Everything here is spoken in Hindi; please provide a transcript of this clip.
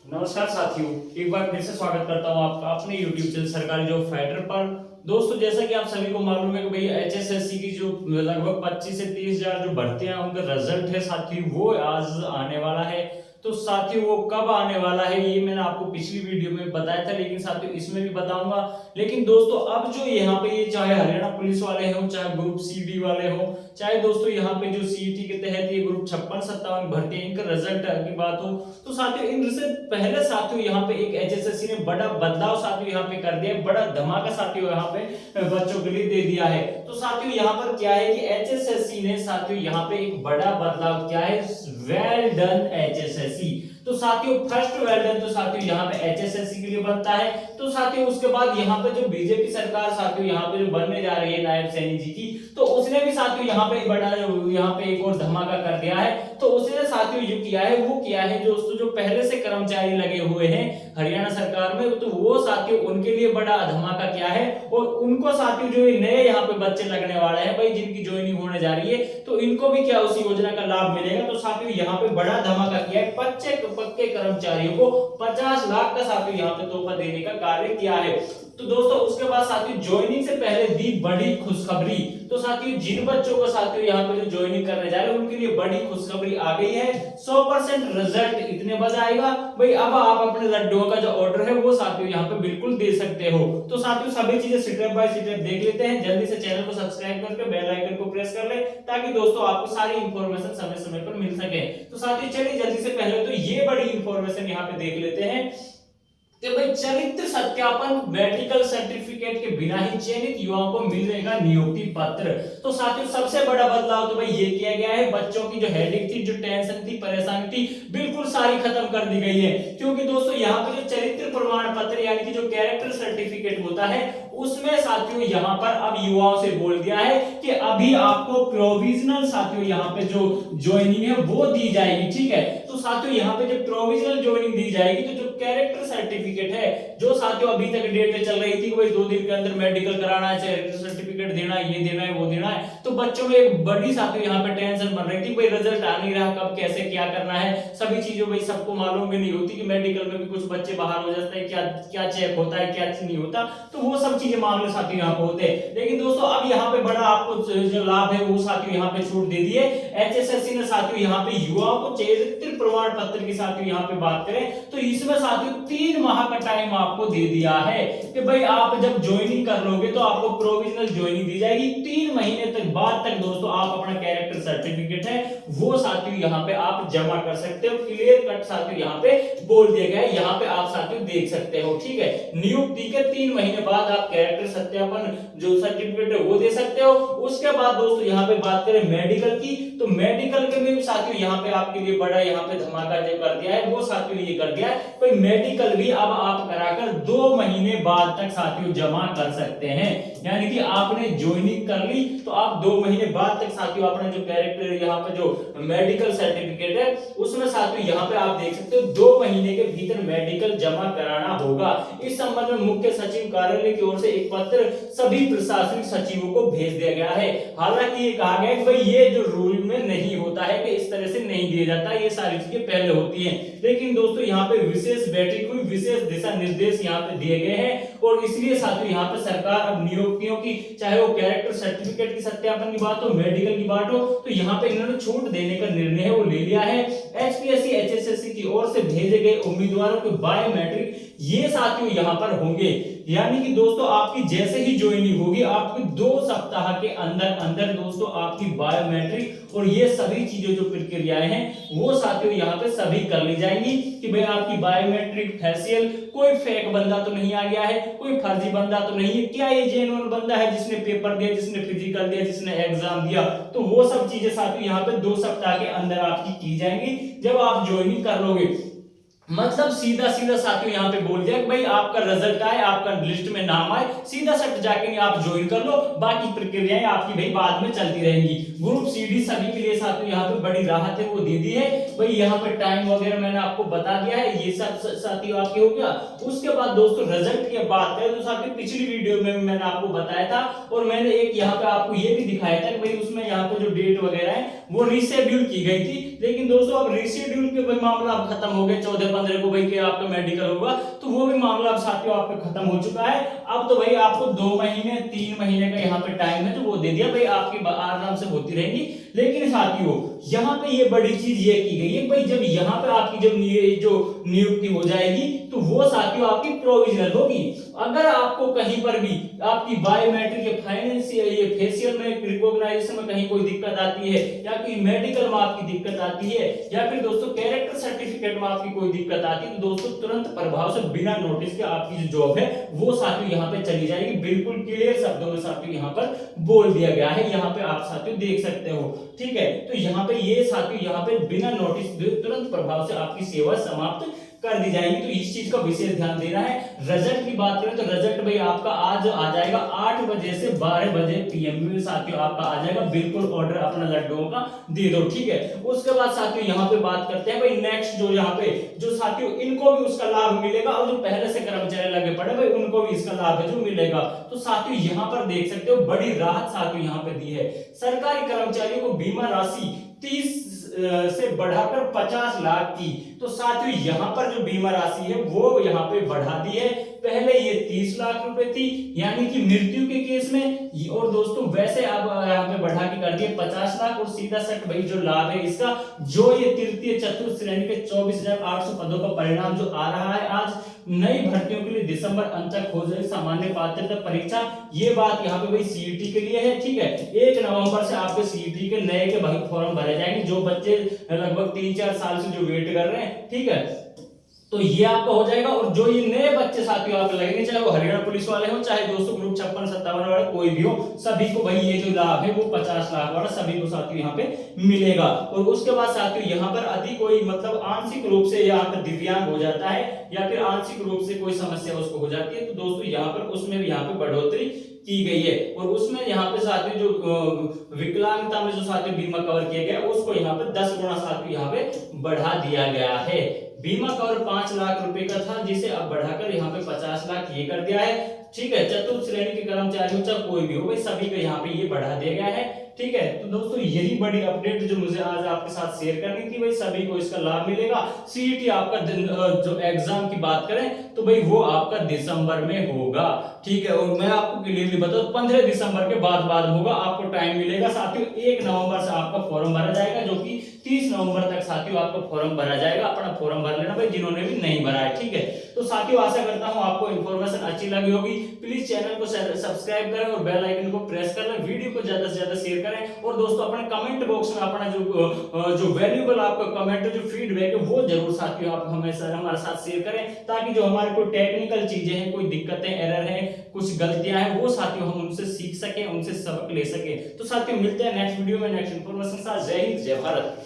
नमस्कार साथियों, एक बार फिर से स्वागत करता हूं आपका अपने YouTube चैनल सरकारी जॉब फाइटर पर। दोस्तों, जैसा कि आप सभी को मालूम है कि भाई एचएसएससी की जो लगभग 25 से 30 हजार जो भर्तियां उनका रिजल्ट है साथियों, वो आज आने वाला है। तो साथियों, वो कब आने वाला है ये मैंने आपको पिछली वीडियो में बताया था, लेकिन साथियों इसमें भी बताऊंगा। लेकिन दोस्तों, अब जो यहाँ पे ये चाहे हरियाणा पुलिस वाले हों, चाहे ग्रुप सी डी वाले हों, चाहे दोस्तों यहाँ पे जो सीईटी के तहत ये ग्रुप 56-57 भर्ती है, इनका रिजल्ट की बात हो, तो साथियों इनसे पहले साथियों यहाँ पे एक एचएसएससी ने बड़ा बदलाव साथियों यहाँ पे कर दिया है, बड़ा धमाका साथियों यहाँ पे बच्चों के लिए दे दिया है। तो साथियों यहाँ पर क्या है कि एचएसएससी ने साथियों यहाँ पे एक बड़ा बदलाव किया है। Well done HSSC. तो साथियों फर्स्ट वेल डन तो साथियों यहाँ पे एचएसएससी के लिए बनता है। तो साथियों उसके बाद यहाँ पे जो बीजेपी सरकार साथियों यहाँ पे जो बनने जा रही है नायब सैनी जी की, तो उसने भी साथियों यहाँ पे बड़ा यहाँ पे एक और धमाका कर दिया है। तो उसने साथियों जो किया है वो किया है दोस्तों, जो पहले से कर्मचारी लगे हुए हैं हरियाणा सरकार में, तो वो साथियों उनके लिए बड़ा धमाका किया है। और उनको साथियों जो नए यहाँ पे बच्चे लगने वाले हैं भाई, जिनकी ज्वाइनिंग होने जा रही है, तो इनको भी क्या उस योजना का लाभ मिलेगा। तो साथियों यहाँ पे बड़ा धमाका किया है, पक्के कर्मचारियों को 50 लाख का साथियों यहाँ पे तोहफा देने का कार्य किया है। तो दोस्तों उसके बाद साथियों ज्वाइनिंग से पहले दी बड़ी खुशखबरी। तो साथियों जिन बच्चों को साथियों यहाँ पे जो ज्वाइनिंग करने जा रहे हैं उनके लिए बड़ी खुशखबरी आ गई है। 100% रिजल्ट इतने बजे आएगा भाई, अब आप अपने लड्डुओं का जो ऑर्डर है वो साथियों यहाँ पे बिल्कुल दे सकते हो। तो साथियों सभी चीजें स्टेप बाय स्टेप देख लेते हैं। जल्दी से चैनल को सब्सक्राइब करके बेल आइकन को प्रेस कर ले, ताकि दोस्तों आपको सारी इंफॉर्मेशन समय समय पर मिल सके। तो साथियों चलिए जल्दी से पहले तो ये बड़ी इंफॉर्मेशन यहाँ पे देख लेते हैं कि भाई चरित्र सत्यापन मेडिकल सर्टिफिकेट के बिना ही चयनित युवाओं को मिलेगा नियुक्ति पत्र। तो साथियों सबसे बड़ा बदलाव तो भाई ये किया गया है, बच्चों की जो हेडेक थी, जो टेंशन थी, परेशानी थी, बिल्कुल सारी खत्म कर दी गई है। क्योंकि दोस्तों यहाँ पे जो चरित्र प्रमाण पत्र यानी कि जो कैरेक्टर सर्टिफिकेट होता है, उसमें साथियों यहाँ पर अब युवाओं से बोल दिया है कि अभी आपको प्रोविजनल साथियों यहाँ पे जो ज्वाइनिंग है वो दी जाएगी। ठीक है, तो साथियों यहाँ पे जो प्रोविजनल ज्वाइनिंग दी जाएगी, तो जो कैरेक्टर सर्टिफिकेट है, जो साथियों अभी तक डेट चल रही थी भाई 2 दिन के अंदर मेडिकल कराना है, कैरेक्टर सर्टिफिकेट देना है, ये देना है, वो देना है, तो बच्चों में एक बड़ी साथियों यहाँ पे टेंशन बन रही थी भाई रिजल्ट आ नहीं रहा, कब कैसे क्या करना है, सभी चीजों भाई सबको मालूम भी नहीं होती कि मेडिकल में भी कुछ बच्चे बाहर हो जाते हैं, क्या क्या चेक होता है, क्या नहीं होता, तो वो सब चीजें मामले साथियों यहाँ पे होते हैं। लेकिन दोस्तों अब यहाँ पे बड़ा आपको जो लाभ है वो साथियों यहाँ पे छूट दे दी है एचएसएससी ने। साथियों यहाँ पे युवाओं को चरित्र प्रमाण पत्र की साथियों यहाँ पे बात करें तो इसमें साथियों 3 माह का टाइम आपको दे दिया है कि भाई आप जब ज्वाइनिंग कर लोगे तो आपको प्रोविजनल ज्वाइनिंग दी जाएगी। 3 महीने तक बाद तक दोस्तों आप अपना कैरेक्टर सर्टिफिकेट है वो साथियों यहाँ पे आप जमा कर सकते हो। क्लियर कट साथियों यहाँ पे बोल दिया गया है, यहाँ पे आप साथियों देख सकते हो। ठीक है, नियुक्ति के 3 महीने बाद आप कैरेक्टर सत्यापन जो सर्टिफिकेट है वो दे सकते हो। उसके बाद दोस्तों यहाँ पे बात करें मेडिकल की, तो मेडिकल के में साथियों यहाँ पे आपके लिए बड़ा यहाँ पे धमाका जो कर दिया है वो साथियों ये कर दिया है भाई मेडिकल भी अब आप कराकर 2 महीने बाद तक साथियों जमा कर सकते हैं। यानी कि आपने ज्वाइनिंग कर ली तो आप 2 महीने बाद तक साथियों अपना जो कैरेक्टर यहाँ पे जो मेडिकल सर्टिफिकेट है उसमें साथियों यहाँ पे आप देख सकते हो 2 महीने के भीतर मेडिकल जमा कराना होगा। इस संबंध में मुख्य सचिव कार्यालय की ओर से एक पत्र सभी प्रशासनिक सचिवों को भेज दिया गया है। हालांकि ये कहा गया है कि भाई ये जो रूल में नहीं होता है कि इस तरह से नहीं दिया जाता, ये सारी चीजें पहले होती हैं। लेकिन दोस्तों यहाँ पे विशेष बैठक हुई, विशेष दिशा निर्देश यहाँ पे दिए गए हैं और इसलिए साथियों यहाँ पे सरकार अब नियुक्तियों की, चाहे वो कैरेक्टर सर्टिफिकेट की सत्यापन की बात हो, मेडिकल की बात हो, तो यहाँ पे इन्होंने छूट देने का निर्णय है वो ले लिया है। एचपीएससी एचएसएससी की ओर से भेजे गए उम्मीदवारों के बायोमेट्रिक ये साथियों यहाँ पर होंगे। यानी कि दोस्तों आपकी जैसे ही ज्वाइनिंग होगी आपकी 2 सप्ताह के अंदर अंदर दोस्तों आपकी बायोमेट्रिक और ये सभी चीजें जो प्रक्रियाएं हैं वो साथियों यहाँ पे सभी कर ली जाएंगी कि भाई आपकी बायोमेट्रिक फेशियल कोई फेक बंदा तो नहीं आ गया है, कोई फर्जी बंदा तो नहीं है, क्या ये जेन्युइन बंदा है जिसने पेपर दिया, जिसने फिजिकल दिया, जिसने एग्जाम दिया, तो वो सब चीजें साथियों यहाँ पे 2 सप्ताह के अंदर आपकी की जाएंगी जब आप ज्वाइनिंग कर लोगे। मतलब सीधा सीधा साथियों यहाँ पे बोल दिया कि भाई आपका रिजल्ट आए, आपका लिस्ट में नाम आए, सीधा सट जाके आप ज्वाइन कर लो, बाकी प्रक्रियाएं आपकी भाई बाद में चलती रहेंगी। ग्रुप सीडी सभी के लिए साथियों यहाँ पे बड़ी राहत है वो दे दी है भाई। यहाँ पे टाइम वगैरह मैंने आपको बता दिया है, ये सब साथियों आपके हो गया। उसके बाद दोस्तों रिजल्ट की बात करें तो साथियों पिछली वीडियो में मैंने आपको बताया था और मैंने एक यहाँ पे आपको ये भी दिखाया था कि भाई उसमें यहाँ पे जो डेट वगैरह है वो रिशेड्यूल की गई थी लेकिन दोस्तों अब रीशेड्यूल के भाई मामला अब खत्म हो गया 14-15 को भाई कि आपका मेडिकल होगा, तो वो भी मामला अब साथियों आपका खत्म हो चुका है। अब तो भाई आपको 2 महीने 3 महीने का यहाँ पे टाइम है, जो वो दे दिया भाई, आपकी आराम से होती रहेंगी। लेकिन साथियों यहाँ पे ये बड़ी चीज ये की गई है भाई, जब यहाँ पे आपकी जब जो नियुक्ति हो जाएगी तो वो साथियों आपकी प्रोविजनल होगी। अगर आपको कहीं पर भी आपकी बायोमेट्रिक या फाइनेंशियल ये फेशियल में रिकॉग्नाइजेशन में कहीं कोई दिक्कत आती है, या कोई मेडिकल में आपकी दिक्कत आती है, या फिर दोस्तों कैरेक्टर सर्टिफिकेट में आपकी कोई दिक्कत आती है, तो दोस्तों तुरंत प्रभाव से बिना नोटिस के आपकी जो जॉब है वो साथियों यहाँ पे चली जाएगी। बिल्कुल क्लियर शब्दों में साथियों यहाँ पर बोल दिया गया है, यहाँ पे आप साथियों देख सकते हो। ठीक है, तो यहाँ पे ये साथियों यहाँ पे बिना नोटिस तुरंत प्रभाव से आपकी सेवा समाप्त कर दी जाएगी। तो इस चीज का विशेष ध्यान देना है। रिजल्ट की बात करें तो रिजल्ट भाई आपका आज आ जाएगा 8 बजे से 12 बजे पीएम में साथियों आपका आ जाएगा। बिल्कुल ऑर्डर अपना लड्डुओं का दे दो। ठीक है, उसके बाद साथियों यहाँ पे बात करते हैं भाई नेक्स्ट, जो यहाँ पे जो साथियों इनको भी उसका लाभ मिलेगा, और जो पहले से कर्मचारी लगे पड़े भाई उनको भी इसका लाभ है जो मिलेगा। तो साथियों यहाँ पर देख सकते हो बड़ी राहत साथियों यहाँ पे दी है। सरकारी कर्मचारियों को बीमा राशि 30 से बढ़ाकर 50 लाख की। तो साथियों यहाँ पर जो बीमा राशि है वो यहाँ पे बढ़ा दी है। पहले ये 30 लाख रुपए थी यानी कि मृत्यु के केस में, और दोस्तों वैसे अब यहाँ पे बढ़ा के कर दिए 50 लाख। और सीधा सट भाई जो लाभ है इसका, जो ये तृतीय चतुर्थ श्रेणी के 24,800 पदों का परिणाम जो आ रहा है आज, नई भर्तियों के लिए दिसंबर अंत तक हो जाएगी सामान्य पात्रता परीक्षा। ये बात यहाँ पे भाई सीईटी के लिए है। ठीक है, 1 नवंबर से आपके सीईटी के नए के भाई फॉर्म भरे जाएंगे, जो बच्चे लगभग 3-4 साल से जो वेट कर रहे हैं। ठीक है, तो ये आपका हो जाएगा। और जो ये नए बच्चे साथियों आप लगेंगे, चाहे वो हरियाणा पुलिस वाले हो, चाहे दोस्तों ग्रुप 56-57 वाले कोई भी हो, सभी को भाई ये जो लाभ है वो 50 लाख वाला सभी को साथियों यहाँ पे मिलेगा। और उसके बाद साथियों यहाँ पर अधिक कोई मतलब आंशिक रूप से यहाँ पर दिव्यांग हो जाता है, या फिर आंशिक रूप से कोई समस्या उसको हो जाती है, तो दोस्तों यहाँ पर उसमें भी यहाँ पे बढ़ोतरी की गई है। और उसमें यहाँ पे साथियों जो विकलांगता में जो साथियों बीमा कवर किया गया उसको यहाँ पे 10 गुना साथियों यहाँ पे बढ़ा दिया गया है। बीमा कवर 5 लाख रुपए का था, जिसे अब बढ़ाकर यहाँ पे 50 लाख ये कर दिया है। ठीक है, चतुर्थ श्रेणी के कर्मचारी हो चाहे कोई भी हो भाई, सभी को यहाँ पे ये बढ़ा दिया गया है। ठीक है, तो दोस्तों यही बड़ी अपडेट जो मुझे आज आपके साथ शेयर करनी थी भाई, सभी को इसका लाभ मिलेगा। सीईटी आपका जो एग्जाम की बात करें तो भाई वो आपका दिसंबर में होगा। ठीक है, और मैं आपको क्लियरली बताऊं 15 दिसंबर के बाद होगा, आपको टाइम मिलेगा साथियों। 1 नवंबर से आपका फॉर्म भरा जाएगा, जो कि 30 नवंबर तक साथियों आपका फॉर्म भरा जाएगा। अपना फॉर्म भर लेना भाई जिन्होंने भी नहीं भरा है। ठीक है, तो साथियों आशा करता हूं आपको इन्फॉर्मेशन अच्छी लगी होगी। प्लीज चैनल को सब्सक्राइब करें और बेल आइकन को प्रेस कर लें, वीडियो को ज्यादा से ज्यादा शेयर करें, और दोस्तों अपने कमेंट बॉक्स में अपना जो वैल्यूएबल आपका कमेंट जो फीडबैक है वो जरूर साथियों आप हमेशा हमारे साथ शेयर करें, ताकि जो हमारे कोई टेक्निकल चीजें हैं, कोई दिक्कतें, एरर हैं, कुछ गलतियां हैं, वो साथियों हम उनसे सीख सकें, उनसे सबक ले सकें। तो साथियों मिलते हैं नेक्स्ट वीडियो में नेक्स्ट इन्फॉर्मेशन के साथ। जय हिंद, जय भारत।